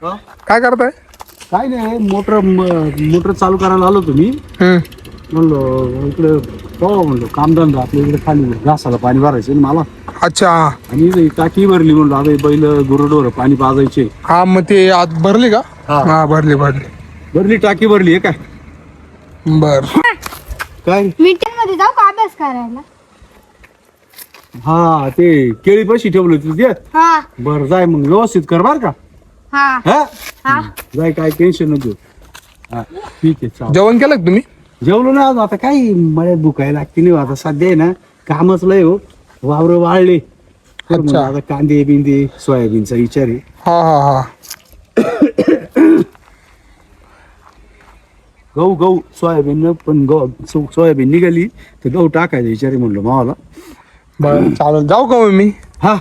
काय करताय? काय नाही, मोटर चालू करायला आलो तुम्ही. म्हणलो इकडे हो म्हणलो कामधंदा आपल्या इकडे खाली घासाला पाणी भरायचं ना मला. अच्छा. आणि इथं टाकी भरली म्हणलो, आता बैल गुरुडोर पाणी पाजायचे. हा मग ते आज भरली का? हा भरली टाकी भरली आहे काय? बर. काय मीटिंग मध्ये जाऊ का अभ्यास करायला? हा ते केळी पशी ठेवली होती ते. हा बर जाय मग व्यवस्थित कर बर का. हा हा हा जाय, काय टेन्शन नको. हा ठीक आहे चालेल. जेवण केलं का तुम्ही? जेवलो ना, आता काही मळ्यात भुकायला लागते नाही. आता सध्या आहे ना कामच लय हो, वावर वाळले. अच्छा. आता कांदे बिंदे सोयाबीनचा विचार आहे. हा. गहू सोयाबीन पण सोयाबीन निघाली तर गहू टाकायचा विचार आहे म्हणलो मावाला. बर चालेल, जाऊ का मग मी? हा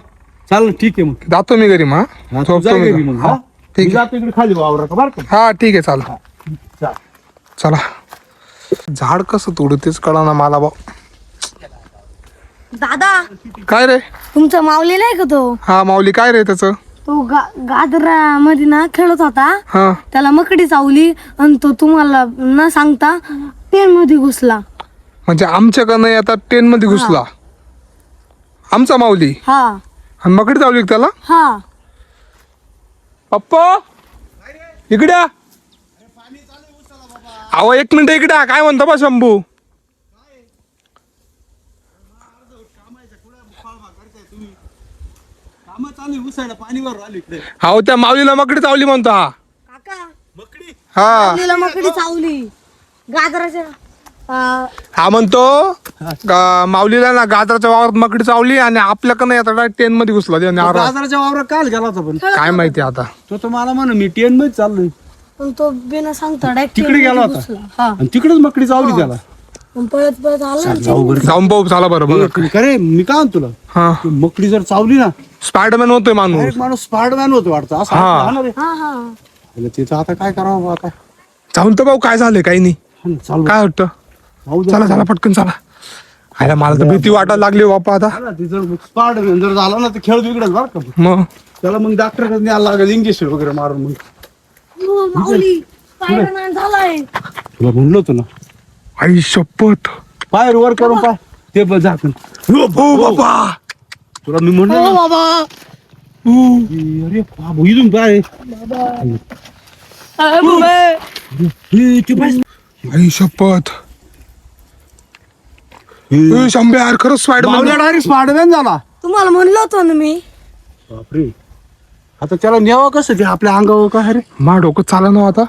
चालेल ठीक आहे मग. जातो मी घरी मग. हा, तू झोपतो जाय मी. घरी मग. हा, हा ठीक मी आहे. जातो इकडे खाली वावरा का बर का. हा ठीक आहे चालेल. चाल. चला. झाड कसं तोडू तेच कळना मला भाऊ. दादा, काय रे? तुमचा माऊली नाही का तो? हा माऊली काय रे त्याचं? तो गाजरा मध्ये ना खेळत होता. हा त्याला मकडी चावली आणि तो तुम्हाला न सांगता पेन मध्ये घुसला. म्हणजे आमच्याकडनं आता ट्रेन मध्ये घुसला आमचा माऊली हा आणि मकडी चावली का त्याला? हा पप्पा इकडे या. अहो एक मिनिट इकडे या. काय म्हणतो बा शंभू? पाणी भरून आलो इकडे. अहो त्या माऊलीला मकडी चावली म्हणतो हा. काका, मकडी हा माऊलीला मकडी चावली गाजराच्या. हा म्हणतो माऊलीला ना गाजराच्या वावरात मकडी चावली आणि आपल्याकडनं आता ट्रेन मध्ये घुसला त्याने आराम. बाजाराच्या वावरात काल गेला होता पण. काय माहिती आता. तो मला म्हण मी ट्रेन मध्ये चाललोय. पण तो बिना सांगता डायरेक्ट तिकडे गेला होता. हा आणि तिकडेच मकडी चावली त्याला. पण पळत आला. जाऊ बरं. जाऊन पाहू झाला बरं बघ. खरे मी काय म्हणतो तुला, हा ती मकडी जर चावली ना स्पायडरमॅन होतोय माणूस. डायरेक्ट माणूस स्पायडरमॅन होतो वाटतं असं. हा. हा ना रे. हा हा अरे तिथं आता काय करावं बा आता. जाऊन तर भाऊ काय झालंय काही नाही. हा ना, चालू काय वाटतं? जाऊ दे. चला पटकन चला. अरे मला तर भीती वाटायला लागली बाप्पा आता. हा ना, ती जर स्पायडरमॅन जर झाला ना तर खेळ बिघडत बरं का. मग त्याला मग डॉक्टर न्यायला लागेल, इंजेक्शन वगैरे मारून. मग हो, माऊली स्पायडरमॅन झालाय. तुला म्हणलो होतो ना, आई शपथ. पाय वर करून पाय ते बघ झाकण. हो बाबा. तुला मी म्हणलो हो ना. बाबा. अरे बाबू इथून पाय. ते पाय. आई शपथ. शंभे यार खरंच स्पायडरमॅन. डायरेक्ट स्पायडरमॅन झाला. तुम्हाला म्हणलं होतं ना मी. बापरे. आता त्याला न्यावं कसं ते आपल्या अंगावर काय रे. मा डोकं चाला ना आता.